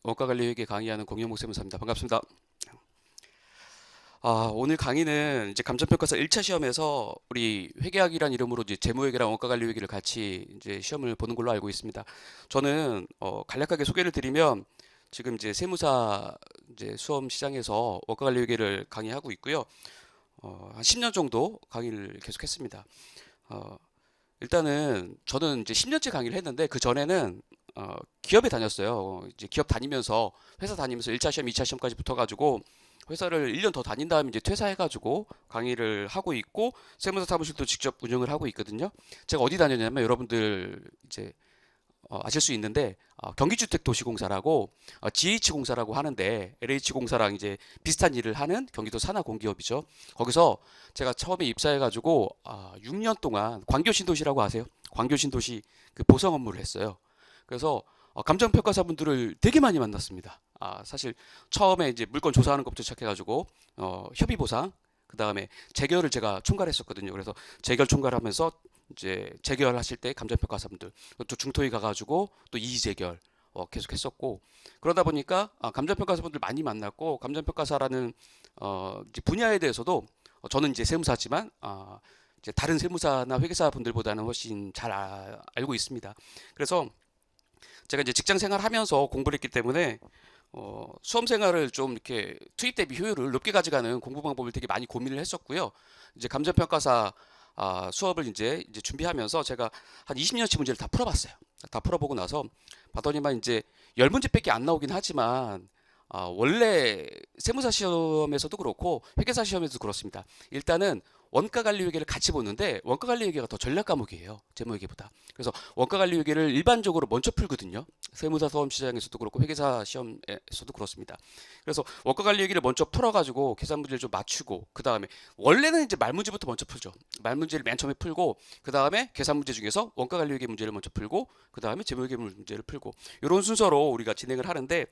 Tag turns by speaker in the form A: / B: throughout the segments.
A: 원가관리회계 강의하는 공영목 세무사입니다. 반갑습니다. 오늘 강의는 이제 감정평가사 1차 시험에서 우리 회계학이란 이름으로 이제 재무회계랑 원가관리회계를 같이 이제 시험을 보는 걸로 알고 있습니다. 저는 간략하게 소개를 드리면 지금 이제 세무사 이제 수험 시장에서 원가관리회계를 강의하고 있고요. 한 10년 정도 강의를 계속했습니다. 일단은 저는 이제 10년째 강의를 했는데 그 전에는 기업에 다녔어요. 이제 기업 다니면서 회사 다니면서 1차 시험, 2차 시험까지 붙어가지고 회사를 1년 더 다닌 다음에 이제 퇴사해가지고 강의를 하고 있고 세무사 사무실도 직접 운영을 하고 있거든요. 제가 어디 다녔냐면 여러분들 이제 아실 수 있는데 경기주택도시공사라고 GH공사라고 하는데 LH공사랑 이제 비슷한 일을 하는 경기도 산하 공기업이죠. 거기서 제가 처음에 입사해가지고 6년 동안 광교신도시라고 아세요? 광교신도시 그 보상 업무를 했어요. 그래서 감정평가사분들을 되게 많이 만났습니다. 사실 처음에 이제 물건 조사하는 것부터 시작해가지고 협의 보상, 그 다음에 재결을 제가 총괄했었거든요. 그래서 재결 총괄하면서 이제 재결하실 때 감정평가사분들 또 중토에 가가지고 또 이의재결 계속 했었고 그러다 보니까 감정평가사분들 많이 만났고 감정평가사라는 이제 분야에 대해서도 저는 이제 세무사지만 이제 다른 세무사나 회계사 분들보다는 훨씬 잘 알고 있습니다. 그래서 제가 이제 직장 생활하면서 공부를 했기 때문에 수험 생활을 좀 이렇게 투입 대비 효율을 높게 가져가는 공부 방법을 되게 많이 고민을 했었고요. 이제 감정평가사 수업을 이제 준비하면서 제가 한 20년치 문제를 다 풀어봤어요. 다 풀어보고 나서 봤더니만 이제 10문제밖에 안 나오긴 하지만 원래 세무사 시험에서도 그렇고 회계사 시험에서도 그렇습니다. 일단은 원가관리회계를 같이 보는데 원가관리회계가 더 전략 과목이에요. 재무회계보다. 그래서 원가관리회계를 일반적으로 먼저 풀거든요. 세무사 시험 시장에서도 그렇고 회계사 시험에서도 그렇습니다. 그래서 원가관리회계를 먼저 풀어가지고 계산 문제를 좀 맞추고 그 다음에 원래는 이제 말문제부터 먼저 풀죠. 말문제를 맨 처음에 풀고 그 다음에 계산 문제 중에서 원가관리회계 문제를 먼저 풀고 그 다음에 재무회계 문제를 풀고 이런 순서로 우리가 진행을 하는데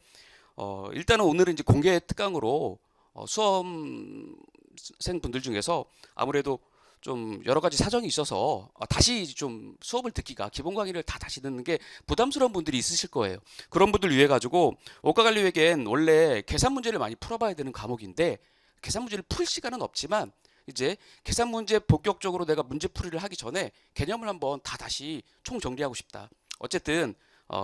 A: 일단은 오늘은 이제 공개 특강으로 수험생 분들 중에서 아무래도 좀 여러 가지 사정이 있어서 다시 좀 수업을 듣기가 기본 강의를 다 다시 듣는 게 부담스러운 분들이 있으실 거예요. 그런 분들 위해 가지고 원가관리회계는 원래 계산 문제를 많이 풀어봐야 되는 과목인데 계산 문제를 풀 시간은 없지만 이제 계산 문제 본격적으로 내가 문제풀이를 하기 전에 개념을 한번 다 다시 총정리하고 싶다. 어쨌든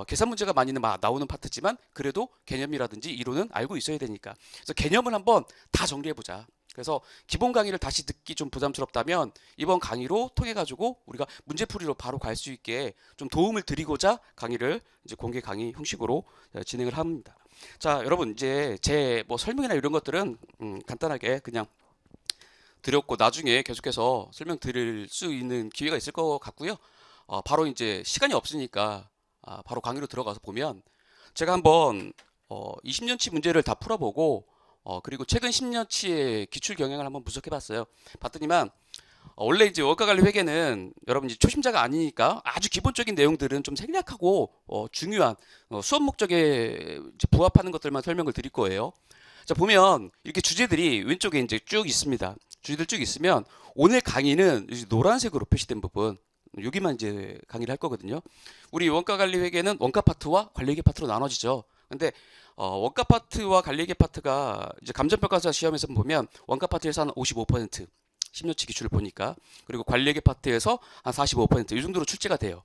A: 계산 문제가 많이 나오는 파트지만 그래도 개념이라든지 이론은 알고 있어야 되니까. 그래서 개념을 한번 다 정리해보자. 그래서 기본 강의를 다시 듣기 좀 부담스럽다면 이번 강의로 통해 가지고 우리가 문제풀이로 바로 갈 수 있게 좀 도움을 드리고자 강의를 이제 공개 강의 형식으로 진행을 합니다. 자, 여러분 이제 제 뭐 설명이나 이런 것들은 간단하게 그냥 드렸고 나중에 계속해서 설명드릴 수 있는 기회가 있을 것 같고요. 바로 이제 시간이 없으니까 바로 강의로 들어가서 보면 제가 한번 20년치 문제를 다 풀어보고 그리고 최근 10년치의 기출 경향을 한번 분석해봤어요. 봤더니만 원래 이제 원가관리 회계는 여러분 이제 초심자가 아니니까 아주 기본적인 내용들은 좀 생략하고 중요한 수업 목적에 이제 부합하는 것들만 설명을 드릴 거예요. 자, 보면 이렇게 주제들이 왼쪽에 이제 쭉 있습니다. 주제들 쭉 있으면 오늘 강의는 이제 노란색으로 표시된 부분 여기만 이제 강의를 할 거거든요. 우리 원가관리 회계는 원가 파트와 관리회계 파트로 나눠지죠. 근데 원가 파트와 관리회계 파트가 이제 감정평가사 시험에서 보면 원가 파트에서 한 55%, 10년치 기출을 보니까 그리고 관리회계 파트에서 한 45%이 정도로 출제가 돼요.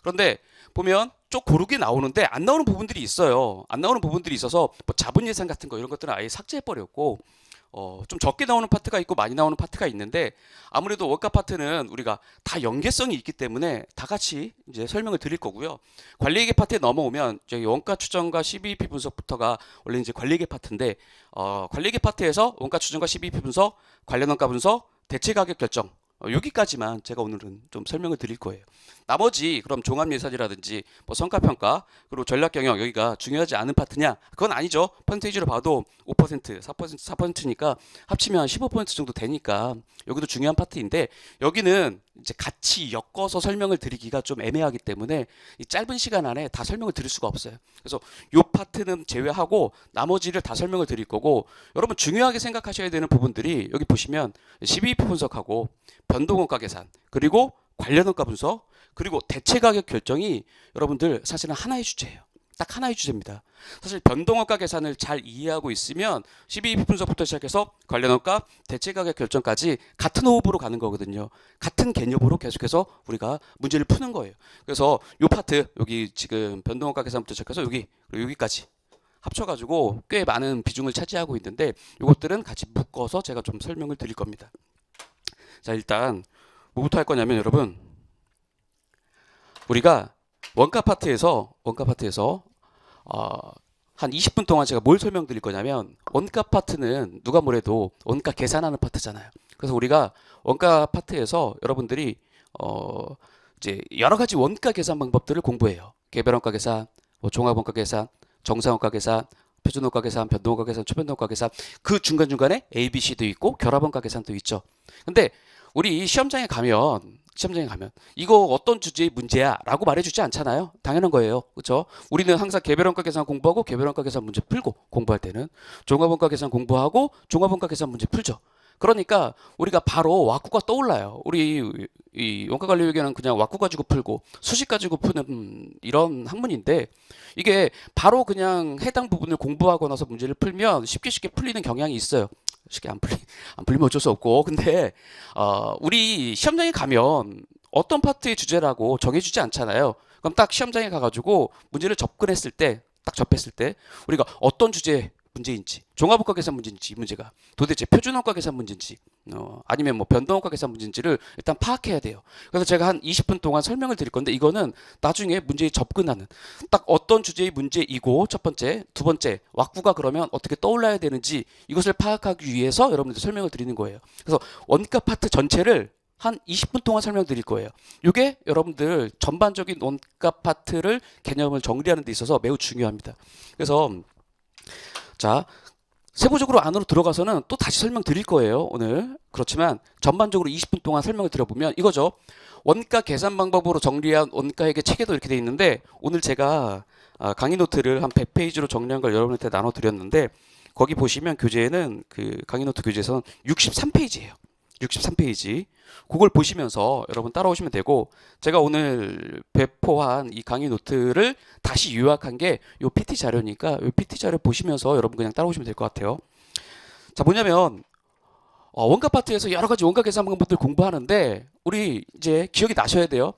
A: 그런데 보면 쭉 고르게 나오는데 안 나오는 부분들이 있어요. 안 나오는 부분들이 있어서 뭐 자본 예산 같은 거 이런 것들은 아예 삭제해 버렸고 좀 적게 나오는 파트가 있고 많이 나오는 파트가 있는데 아무래도 원가 파트는 우리가 다 연계성이 있기 때문에 다 같이 이제 설명을 드릴 거고요. 관리회계 파트에 넘어오면 저기 원가 추정과 CBP 분석부터가 원래 이제 관리회계 파트인데 관리회계 파트에서 원가 추정과 CBP 분석, 관련 원가 분석, 대체 가격 결정 여기까지만 제가 오늘은 좀 설명을 드릴 거예요. 나머지 그럼 종합예산이라든지 뭐 성과평가 그리고 전략경영 여기가 중요하지 않은 파트냐? 그건 아니죠. 퍼센테이지로 봐도 5%, 4%, 4%니까 합치면 한 15% 정도 되니까 여기도 중요한 파트인데 여기는 이제 같이 엮어서 설명을 드리기가 좀 애매하기 때문에 이 짧은 시간 안에 다 설명을 드릴 수가 없어요. 그래서 요 파트는 제외하고 나머지를 다 설명을 드릴 거고 여러분 중요하게 생각하셔야 되는 부분들이 여기 보시면 CBP 분석하고 변동원가 계산 그리고 관련 원가 분석 그리고 대체 가격 결정이 여러분들 사실은 하나의 주제예요. 딱 하나의 주제입니다. 사실 변동원가 계산을 잘 이해하고 있으면 12 분석부터 시작해서 관련 원가, 대체 가격 결정까지 같은 호흡으로 가는 거거든요. 같은 개념으로 계속해서 우리가 문제를 푸는 거예요. 그래서 요 파트, 여기 지금 변동원가 계산부터 시작해서 여기 그리고 여기까지 합쳐가지고 꽤 많은 비중을 차지하고 있는데 이것들은 같이 묶어서 제가 좀 설명을 드릴 겁니다. 자, 일단 뭐부터 할 거냐면 여러분, 우리가 원가 파트에서 한 20분 동안 제가 뭘 설명드릴 거냐면, 원가 파트는 누가 뭐래도 원가 계산하는 파트잖아요. 그래서 우리가 원가 파트에서 여러분들이 이제 여러 가지 원가 계산 방법들을 공부해요. 개별원가 계산, 뭐 종합원가 계산, 정상원가 계산, 표준원가 계산, 변동원가 계산, 초변동원가 계산, 그 중간중간에 A, B, C도 있고 결합원가 계산도 있죠. 근데 우리 시험장에 가면 이거 어떤 주제의 문제야 라고 말해주지 않잖아요. 당연한 거예요. 그렇죠? 우리는 항상 개별원가 계산 공부하고 개별원가 계산 문제 풀고, 공부할 때는 종합원가 계산 공부하고 종합원가 계산 문제 풀죠. 그러니까 우리가 바로 왁구가 떠올라요. 우리 이 원가관리회계는 그냥 왁구 가지고 풀고 수식 가지고 푸는 이런 학문인데, 이게 바로 그냥 해당 부분을 공부하고 나서 문제를 풀면 쉽게 풀리는 경향이 있어요. 쉽게 안 풀리면 어쩔 수 없고. 근데 우리 시험장에 가면 어떤 파트의 주제라고 정해주지 않잖아요. 그럼 딱 시험장에 가가지고 문제를 접했을 때 우리가 어떤 주제 문제인지, 종합원가 계산 문제인지, 이 문제가 도대체 표준원가 계산 문제인지 아니면 뭐 변동원가 계산 문제인지를 일단 파악해야 돼요. 그래서 제가 한 20분 동안 설명을 드릴 건데, 이거는 나중에 문제에 접근하는 딱 어떤 주제의 문제이고, 첫 번째, 두 번째 왁구가 그러면 어떻게 떠올라야 되는지, 이것을 파악하기 위해서 여러분들 설명을 드리는 거예요. 그래서 원가 파트 전체를 한 20분 동안 설명드릴 거예요. 이게 여러분들 전반적인 원가 파트를 개념을 정리하는 데 있어서 매우 중요합니다. 그래서 자, 세부적으로 안으로 들어가서는 또 다시 설명드릴 거예요, 오늘. 그렇지만 전반적으로 20분 동안 설명을 드려보면 이거죠. 원가 계산 방법으로 정리한 원가회계 체계도 이렇게 돼 있는데, 오늘 제가 강의 노트를 한 100페이지로 정리한 걸 여러분한테 나눠드렸는데, 거기 보시면 교재에는, 그 강의 노트 교재에서는 63페이지예요. 63페이지. 그걸 보시면서 여러분 따라오시면 되고, 제가 오늘 배포한 이 강의 노트를 다시 요약한 게 요 PT 자료니까 요 PT 자료 보시면서 여러분 그냥 따라오시면 될 것 같아요. 자, 뭐냐면 원가 파트에서 여러 가지 원가 계산 방법들 공부하는데, 우리 이제 기억이 나셔야 돼요.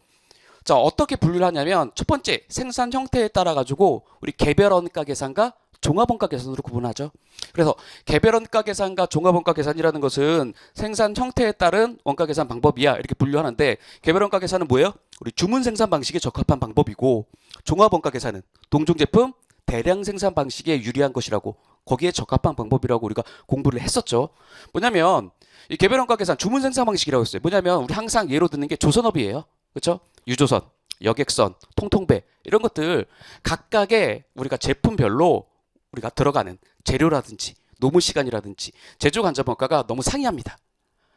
A: 자, 어떻게 분류를 하냐면, 첫 번째 생산 형태에 따라 가지고 우리 개별 원가 계산과 종합원가 계산으로 구분하죠. 그래서 개별 원가 계산과 종합원가 계산이라는 것은 생산 형태에 따른 원가 계산 방법이야, 이렇게 분류하는데, 개별 원가 계산은 뭐예요? 우리 주문 생산 방식에 적합한 방법이고, 종합원가 계산은 동종 제품 대량 생산 방식에 유리한 것이라고, 거기에 적합한 방법이라고 우리가 공부를 했었죠. 뭐냐면 이 개별 원가 계산 주문 생산 방식이라고 했어요. 뭐냐면 우리 항상 예로 드는 게 조선업이에요. 그렇죠? 유조선, 여객선, 통통배, 이런 것들 각각의 우리가 제품별로 우리가 들어가는 재료라든지 노무 시간이라든지 제조 간접 원가가 너무 상이합니다.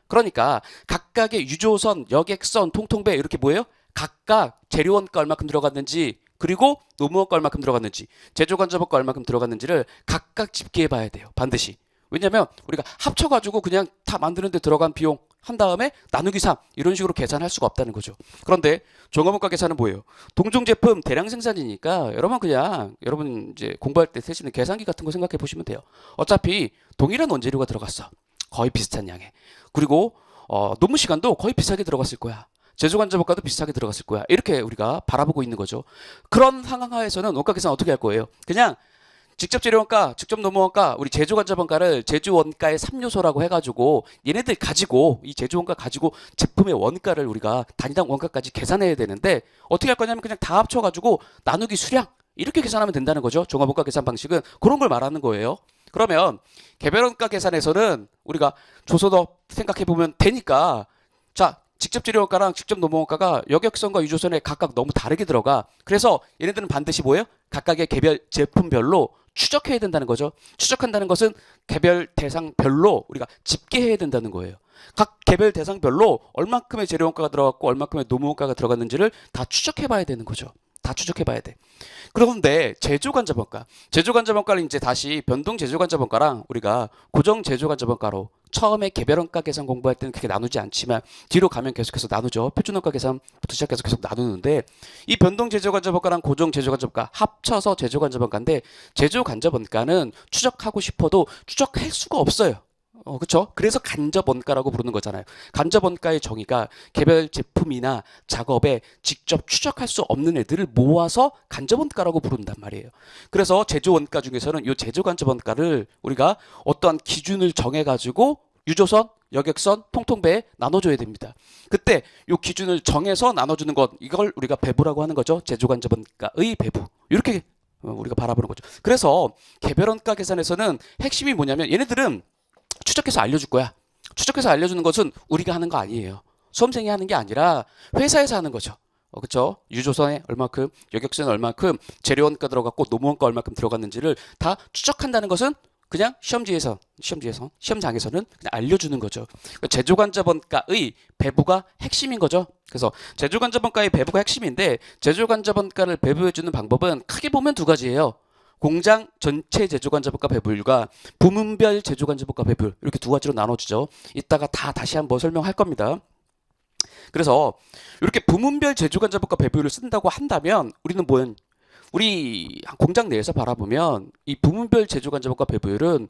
A: 그러니까 각각의 유조선, 여객선, 통통배, 이렇게 뭐예요? 각각 재료 원가 얼마큼 들어갔는지, 그리고 노무 원가 얼마큼 들어갔는지, 제조 간접 원가 얼마큼 들어갔는지를 각각 집계해 봐야 돼요, 반드시. 왜냐면 우리가 합쳐가지고 그냥 다 만드는데 들어간 비용 한 다음에 나누기 3, 이런 식으로 계산할 수가 없다는 거죠. 그런데 종합원가 계산은 뭐예요? 동종 제품 대량 생산이니까 여러분 이제 공부할 때 쓰시는 계산기 같은 거 생각해 보시면 돼요. 어차피 동일한 원재료가 들어갔어, 거의 비슷한 양에. 그리고 노무 시간도 거의 비슷하게 들어갔을 거야. 제조 간접 원가도 비슷하게 들어갔을 거야. 이렇게 우리가 바라보고 있는 거죠. 그런 상황 하에서는 원가 계산 어떻게 할 거예요? 그냥 직접 재료 원가, 직접 노무 원가, 우리 제조 간접 원가를 제조 원가의 3요소라고 해가지고 얘네들 가지고, 이 제조 원가 가지고 제품의 원가를 우리가 단위당 원가까지 계산해야 되는데, 어떻게 할 거냐면 그냥 다 합쳐가지고 나누기 수량, 이렇게 계산하면 된다는 거죠. 종합원가 계산 방식은 그런 걸 말하는 거예요. 그러면 개별 원가 계산에서는 우리가 조선업 생각해 보면 되니까, 자, 직접 재료 원가랑 직접 노무 원가가 여객선과 유조선에 각각 너무 다르게 들어가. 그래서 얘네들은 반드시 뭐예요? 각각의 개별 제품별로 추적해야 된다는 거죠. 추적한다는 것은 개별 대상별로 우리가 집계해야 된다는 거예요. 각 개별 대상별로 얼마큼의 재료 원가가 들어갔고 얼마큼의 노무 원가가 들어갔는지를 다 추적해 봐야 되는 거죠. 다 추적해 봐야 돼. 그런데 제조간접원가, 제조간접원가를 이제 다시 변동 제조간접원가랑 우리가 고정 제조간접원가로 처음에 개별원가 계산 공부할 때는 그렇게 나누지 않지만 뒤로 가면 계속해서 나누죠. 표준원가 계산부터 시작해서 계속 나누는데 이 변동 제조간접원가랑 고정 제조간접원가 합쳐서 제조간접원가인데 제조간접원가는 추적하고 싶어도 추적할 수가 없어요. 그쵸? 그래서 간접원가라고 부르는 거잖아요. 간접원가의 정의가 개별 제품이나 작업에 직접 추적할 수 없는 애들을 모아서 간접원가라고 부른단 말이에요. 그래서 제조원가 중에서는 이 제조간접원가를 우리가 어떠한 기준을 정해가지고 유조선, 여객선, 통통배에 나눠줘야 됩니다. 그때 이 기준을 정해서 나눠주는 것, 이걸 우리가 배부라고 하는 거죠. 제조간접원가의 배부. 이렇게 우리가 바라보는 거죠. 그래서 개별원가 계산에서는 핵심이 뭐냐면 얘네들은 추적해서 알려줄 거야. 추적해서 알려주는 것은 우리가 하는 거 아니에요. 수험생이 하는 게 아니라 회사에서 하는 거죠. 그렇죠? 유조선에 얼마큼, 여객선에 얼마큼, 재료원가 들어갔고 노무원가 얼마큼 들어갔는지를 다 추적한다는 것은 그냥 시험장에서는 그냥 알려주는 거죠. 제조간접원가의 배부가 핵심인 거죠. 그래서 제조간접원가의 배부가 핵심인데 제조간접원가를 배부해주는 방법은 크게 보면 두 가지예요. 공장 전체 제조간접원가 배분율과 부문별 제조간접원가 배분율 이렇게 두 가지로 나눠지죠. 이따가 다시 한번 설명할 겁니다. 그래서 이렇게 부문별 제조간접원가 배분율을 쓴다고 한다면 우리 공장 내에서 바라보면 이 부문별 제조간접원가 배분율은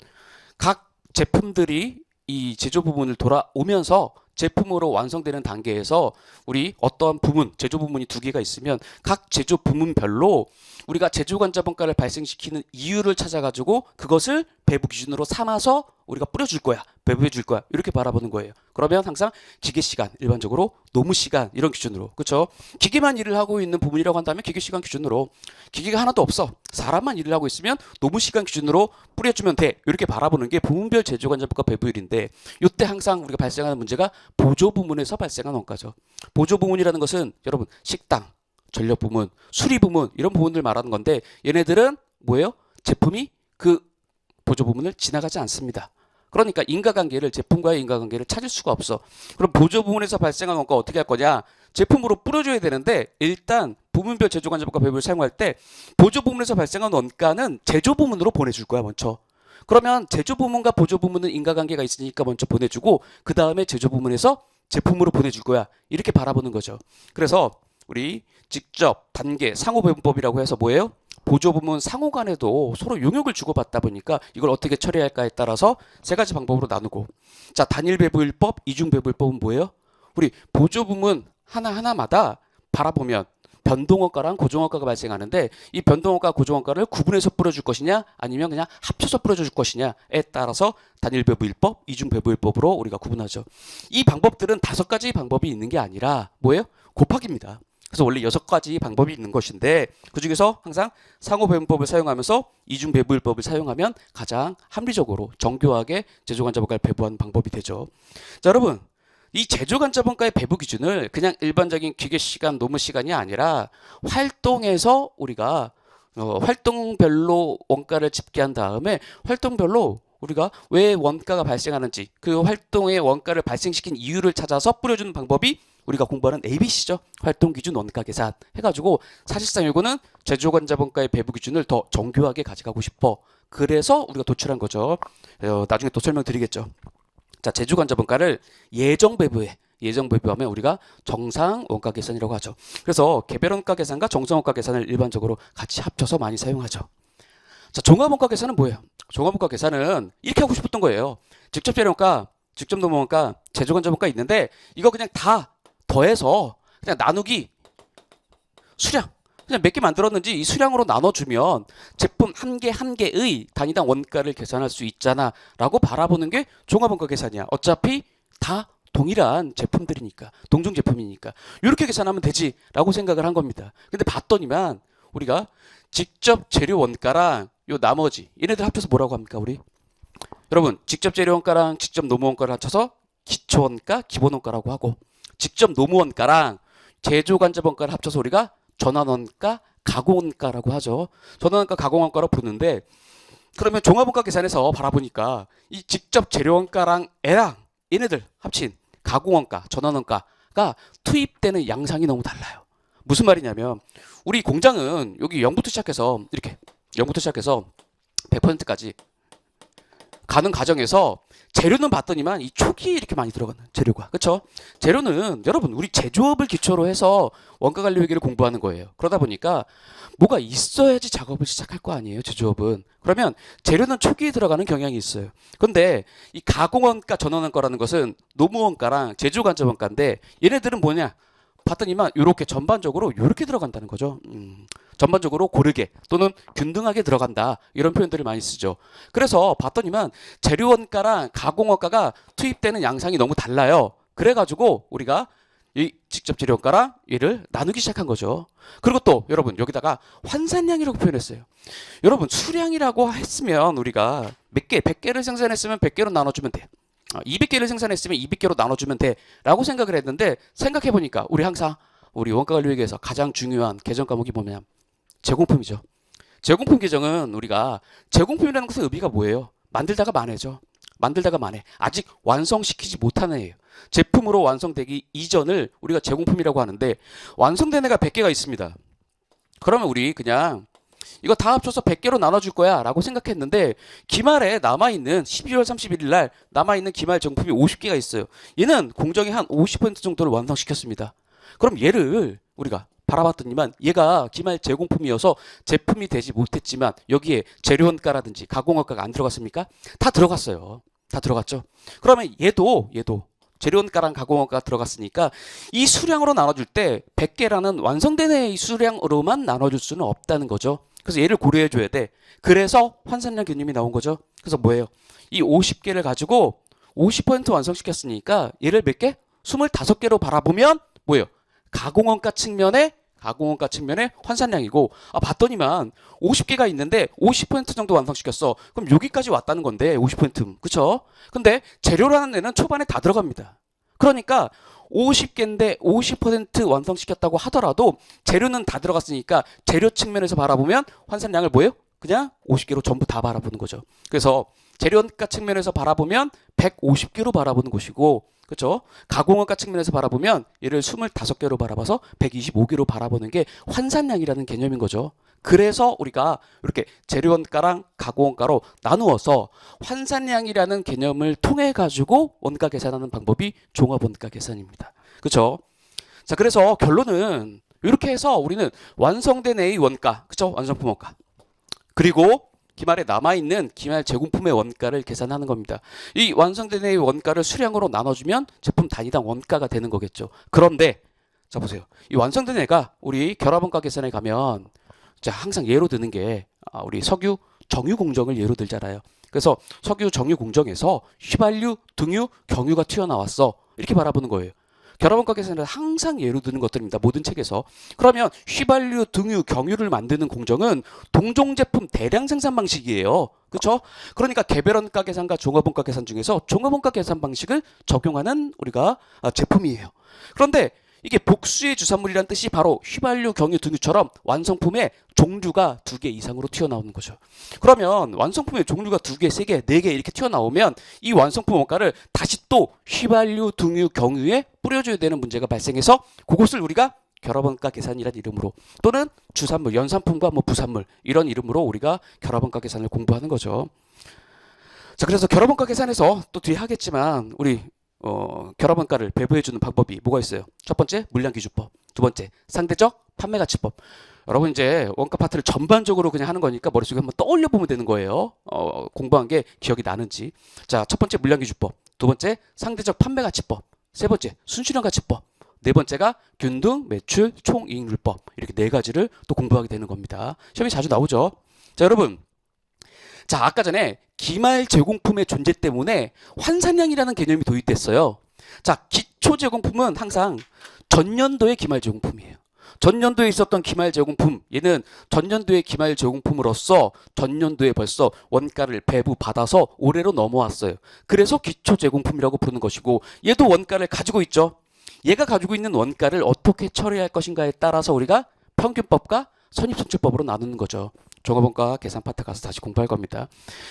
A: 각 제품들이 이 제조 부문을 돌아오면서 제품으로 완성되는 단계에서 우리 어떠한 부문, 제조 부문이 두 개가 있으면 각 제조 부문별로 우리가 제조간접원가를 발생시키는 이유를 찾아가지고 그것을 배부 기준으로 삼아서 우리가 뿌려줄 거야. 배부해 줄 거야. 이렇게 바라보는 거예요. 그러면 항상 기계시간, 일반적으로 노무시간 이런 기준으로. 그렇죠? 기계만 일을 하고 있는 부분이라고 한다면 기계시간 기준으로 기계가 하나도 없어. 사람만 일을 하고 있으면 노무시간 기준으로 뿌려주면 돼. 이렇게 바라보는 게 부문별 제조간접원가 배부율인데 이때 항상 우리가 발생하는 문제가 보조 부문에서 발생하는 원가죠. 보조 부문이라는 것은 여러분 식당, 전력 부문, 수리 부문 이런 부분들 말하는 건데 얘네들은 뭐예요? 제품이 그 보조 부문을 지나가지 않습니다. 그러니까 인과관계를 제품과의 인과관계를 찾을 수가 없어. 그럼 보조 부문에서 발생한 원가 어떻게 할 거냐? 제품으로 뿌려줘야 되는데 일단 부문별 제조간접원가 배분을 사용할 때 보조 부문에서 발생한 원가는 제조 부문으로 보내줄 거야 먼저. 그러면 제조 부문과 보조 부문은 인과관계가 있으니까 먼저 보내주고 그 다음에 제조 부문에서 제품으로 보내줄 거야. 이렇게 바라보는 거죠. 그래서 우리 직접, 단계, 상호배분법이라고 해서 뭐예요? 보조 부문 상호 간에도 서로 용역을 주고받다 보니까 이걸 어떻게 처리할까에 따라서 세 가지 방법으로 나누고 자 단일 배부율법, 이중 배부율법은 뭐예요? 우리 보조 부문 하나하나마다 바라보면 변동원가랑 고정원가가 발생하는데 이 변동원가, 고정원가를 구분해서 뿌려줄 것이냐 아니면 그냥 합쳐서 뿌려줄 것이냐에 따라서 단일 배부율법, 이중 배부율법으로 우리가 구분하죠. 이 방법들은 5가지 방법이 있는 게 아니라 뭐예요? 곱하기입니다. 그래서 원래 6가지 방법이 있는 것인데 그중에서 항상 상호배분법을 사용하면서 이중배부율법을 사용하면 가장 합리적으로 정교하게 제조간접원가를 배부하는 방법이 되죠. 자 여러분 이 제조간접원가의 배부 기준을 그냥 일반적인 기계시간, 노무시간이 아니라 활동에서 우리가 활동별로 원가를 집계한 다음에 활동별로 우리가 왜 원가가 발생하는지 그 활동의 원가를 발생시킨 이유를 찾아서 뿌려주는 방법이 우리가 공부하는 ABC죠. 활동기준 원가 계산 해가지고 사실상 이거는 제조간접원가의 배부 기준을 더 정교하게 가져가고 싶어. 그래서 우리가 도출한 거죠. 나중에 또 설명드리겠죠. 자, 제조간접원가를 예정배부해. 예정배부하면 우리가 정상 원가 계산이라고 하죠. 그래서 개별원가 계산과 정상원가 계산을 일반적으로 같이 합쳐서 많이 사용하죠. 자, 종합원가 계산은 뭐예요? 종합원가 계산은 이렇게 하고 싶었던 거예요. 직접 재료원가, 직접 노무원가, 제조간접원가 있는데 이거 그냥 다 더해서 그냥 나누기 수량 그냥 몇 개 만들었는지 이 수량으로 나눠주면 제품 한 개 한 개의 단위당 원가를 계산할 수 있잖아 라고 바라보는 게 종합원가 계산이야. 어차피 다 동일한 제품들이니까 동종 제품이니까 이렇게 계산하면 되지 라고 생각을 한 겁니다. 근데 봤더니만 우리가 직접 재료 원가랑 요 나머지 얘네들 합쳐서 뭐라고 합니까 우리? 여러분 직접 재료 원가랑 직접 노무 원가를 합쳐서 기초원가 기본원가라고 하고 직접 노무원가랑 제조간접원가를 합쳐서 우리가 전환원가, 가공원가라고 하죠. 전환원가, 가공원가로 부르는데 그러면 종합원가 계산에서 바라보니까 이 직접 재료원가랑 얘네들 합친 가공원가, 전환원가가 투입되는 양상이 너무 달라요. 무슨 말이냐면 우리 공장은 여기 0부터 시작해서 이렇게 0부터 시작해서 100%까지 가는 과정에서 재료는 봤더니만 이 초기에 이렇게 많이 들어가는 재료가, 그렇죠? 재료는 여러분 우리 제조업을 기초로 해서 원가 관리 회계를 공부하는 거예요. 그러다 보니까 뭐가 있어야지 작업을 시작할 거 아니에요, 제조업은. 그러면 재료는 초기에 들어가는 경향이 있어요. 근데 이 가공원가, 전원원가라는 것은 노무원가랑 제조간접원가인데 얘네들은 뭐냐? 봤더니만 이렇게 전반적으로 이렇게 들어간다는 거죠. 전반적으로 고르게 또는 균등하게 들어간다, 이런 표현들을 많이 쓰죠. 그래서 봤더니만 재료원가랑 가공원가가 투입되는 양상이 너무 달라요. 그래가지고 우리가 이 직접 재료원가랑 얘를 나누기 시작한 거죠. 그리고 또 여러분 여기다가 환산량이라고 표현했어요. 여러분 수량이라고 했으면 우리가 몇 개, 100개를 생산했으면 100개로 나눠주면 돼. 200개를 생산했으면 200개로 나눠주면 돼 라고 생각을 했는데, 생각해보니까 우리 항상 우리 원가관리회계에서 가장 중요한 개정 과목이 뭐냐면 제공품이죠. 제공품 개정은 우리가 제공품이라는 것의 의미가 뭐예요? 만들다가 만회죠. 만들다가 만회. 아직 완성시키지 못한 애예요. 제품으로 완성되기 이전을 우리가 제공품이라고 하는데, 완성된 애가 100개가 있습니다. 그러면 우리 그냥 이거 다 합쳐서 100개로 나눠줄 거야 라고 생각했는데, 기말에 남아있는 12월 31일 날 남아있는 기말 정품이 50개가 있어요. 얘는 공정의 한 50% 정도를 완성시켰습니다. 그럼 얘를 우리가 바라봤더니만 얘가 기말 제공품이어서 제품이 되지 못했지만 여기에 재료원가라든지 가공원가가 안 들어갔습니까? 다 들어갔어요. 다 들어갔죠. 그러면 얘도 재료원가랑 가공원가가 들어갔으니까 이 수량으로 나눠줄 때 100개라는 완성된 애의 수량으로만 나눠줄 수는 없다는 거죠. 그래서 얘를 고려해 줘야 돼. 그래서 환산량 개념이 나온 거죠. 그래서 뭐예요? 이 50개를 가지고 50% 완성시켰으니까 얘를 몇 개? 25개로 바라보면 뭐예요? 가공원가 측면에 환산량이고, 봤더니만 50개가 있는데 50% 정도 완성시켰어. 그럼 여기까지 왔다는 건데 50%. 그쵸? 근데 재료라는 애는 초반에 다 들어갑니다. 그러니까 50개인데 50% 완성시켰다고 하더라도 재료는 다 들어갔으니까 재료 측면에서 바라보면 환산량을 뭐예요? 그냥 50개로 전부 다 바라보는 거죠. 그래서 재료원가 측면에서 바라보면 150개로 바라보는 것이고, 그렇죠? 가공원가 측면에서 바라보면 얘를 25개로 바라봐서 125개로 바라보는 게 환산량이라는 개념인 거죠. 그래서 우리가 이렇게 재료원가랑 가공원가로 나누어서 환산량이라는 개념을 통해 가지고 원가 계산하는 방법이 종합원가 계산입니다. 그렇죠? 자, 그래서 결론은 이렇게 해서 우리는 완성된 A의 원가, 그렇죠? 완성품 원가, 그리고 기말에 남아있는 기말 제공품의 원가를 계산하는 겁니다. 이 완성된 애의 원가를 수량으로 나눠주면 제품 단위당 원가가 되는 거겠죠. 그런데 자 보세요. 이 완성된 애가 우리 결합원가 계산에 가면 자 항상 예로 드는 게 우리 석유 정유 공정을 예로 들잖아요. 그래서 석유 정유 공정에서 휘발유, 등유, 경유가 튀어나왔어. 이렇게 바라보는 거예요. 결합원가 계산은 항상 예로 드는 것들입니다. 모든 책에서. 그러면 휘발유, 등유, 경유를 만드는 공정은 동종 제품 대량 생산 방식이에요. 그렇죠? 그러니까 개별원가 계산과 종합원가 계산 중에서 종합원가 계산 방식을 적용하는 우리가 제품이에요. 그런데 이게 복수의 주산물이란 뜻이 바로 휘발유, 경유, 등유처럼 완성품의 종류가 2개 이상으로 튀어나오는 거죠. 그러면 완성품의 종류가 2개, 3개, 4개 이렇게 튀어나오면 이 완성품 원가를 다시 또 휘발유, 등유, 경유에 뿌려줘야 되는 문제가 발생해서 그것을 우리가 결합원가 계산이라는 이름으로, 또는 주산물, 연산품과 부산물 이런 이름으로 우리가 결합원가 계산을 공부하는 거죠. 자, 그래서 결합원가 계산에서 또 뒤에 하겠지만 우리 결합원가를 배부해주는 방법이 뭐가 있어요? 첫 번째, 물량기준법. 두 번째, 상대적 판매가치법. 여러분 이제 원가 파트를 전반적으로 그냥 하는 거니까 머릿속에 한번 떠올려 보면 되는 거예요. 공부한 게 기억이 나는지. 자, 첫 번째 물량기준법. 두 번째, 상대적 판매가치법. 세 번째, 순수량가치법. 네 번째가 균등, 매출, 총이익률법. 이렇게 4가지를 또 공부하게 되는 겁니다. 시험에 자주 나오죠. 자, 여러분. 자, 아까 전에 기말 제공품의 존재 때문에 환산량이라는 개념이 도입됐어요. 자, 기초 제공품은 항상 전년도의 기말 제공품이에요. 전년도에 있었던 기말 제공품, 얘는 전년도의 기말 제공품으로서 전년도에 벌써 원가를 배부받아서 올해로 넘어왔어요. 그래서 기초 제공품이라고 부르는 것이고, 얘도 원가를 가지고 있죠. 얘가 가지고 있는 원가를 어떻게 처리할 것인가에 따라서 우리가 평균법과 선입선출법으로 나누는 거죠. 종합원가 계산 파트 가서 다시 공부할 겁니다.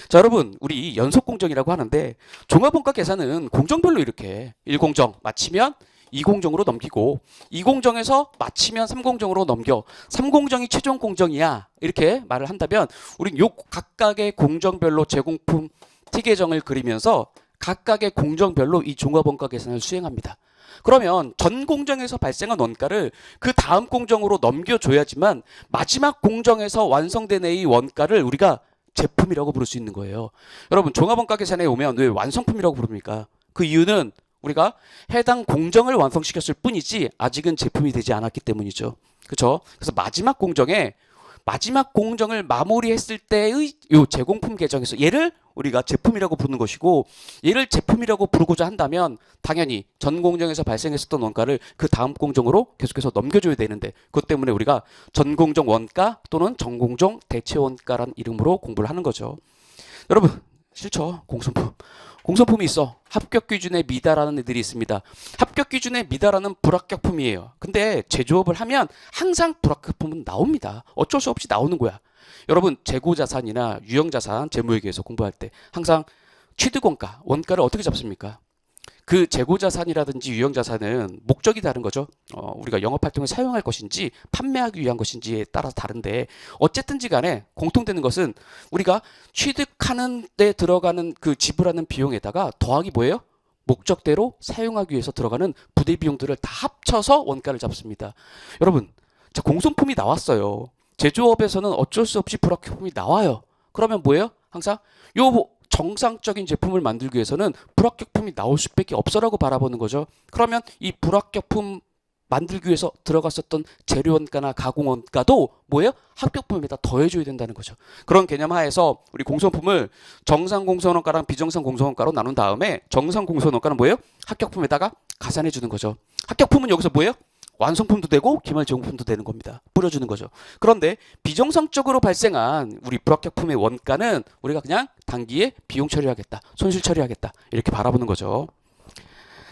A: 자, 여러분 우리 연속 공정이라고 하는데, 종합원가 계산은 공정별로 이렇게 1공정 마치면 2공정으로 넘기고 2공정에서 마치면 3공정으로 넘겨. 3공정이 최종 공정이야. 이렇게 말을 한다면 우린 요 각각의 공정별로 제공품 티계정을 그리면서 각각의 공정별로 이 종합원가 계산을 수행합니다. 그러면 전 공정에서 발생한 원가를 그 다음 공정으로 넘겨줘야지만 마지막 공정에서 완성된 이 원가를 우리가 제품이라고 부를 수 있는 거예요. 여러분 종합원가 계산에 오면 왜 완성품이라고 부릅니까? 그 이유는 우리가 해당 공정을 완성시켰을 뿐이지 아직은 제품이 되지 않았기 때문이죠. 그렇죠? 그래서 마지막 공정을 마무리했을 때의 요 제공품 계정에서 얘를 우리가 제품이라고 부르는 것이고, 얘를 제품이라고 부르고자 한다면 당연히 전 공정에서 발생했었던 원가를 그 다음 공정으로 계속해서 넘겨줘야 되는데, 그것 때문에 우리가 전 공정 원가 또는 전 공정 대체 원가란 이름으로 공부를 하는 거죠. 여러분 싫죠? 공선품이 있어. 합격 기준에 미달하는 애들이 있습니다. 합격 기준에 미달하는 불합격품이에요. 근데 제조업을 하면 항상 불합격품은 나옵니다. 어쩔 수 없이 나오는 거야. 여러분 재고자산이나 유형자산 재무회계에서 공부할 때 항상 취득원가, 원가를 어떻게 잡습니까? 그 재고자산이라든지 유형자산은 목적이 다른 거죠. 우리가 영업활동에 사용할 것인지 판매하기 위한 것인지에 따라서 다른데, 어쨌든지 간에 공통되는 것은 우리가 취득하는 데 들어가는 그 지불하는 비용에다가 더하기 뭐예요? 목적대로 사용하기 위해서 들어가는 부대 비용들을 다 합쳐서 원가를 잡습니다. 여러분, 자, 공손품이 나왔어요. 제조업에서는 어쩔 수 없이 불합격품이 나와요. 그러면 뭐예요? 항상 요 정상적인 제품을 만들기 위해서는 불합격품이 나올 수밖에 없어라고 바라보는 거죠. 그러면 이 불합격품 만들기 위해서 들어갔었던 재료원가나 가공원가도 뭐예요? 합격품에다 더해줘야 된다는 거죠. 그런 개념 하에서 우리 공소품을 정상 공소원가랑 비정상 공소원가로 나눈 다음에 정상 공소원가는 뭐예요? 합격품에다가 가산해 주는 거죠. 합격품은 여기서 뭐예요? 완성품도 되고 기말 제공품도 되는 겁니다. 뿌려주는 거죠. 그런데 비정상적으로 발생한 우리 불합격품의 원가는 우리가 그냥 단기에 비용 처리하겠다, 손실 처리하겠다, 이렇게 바라보는 거죠.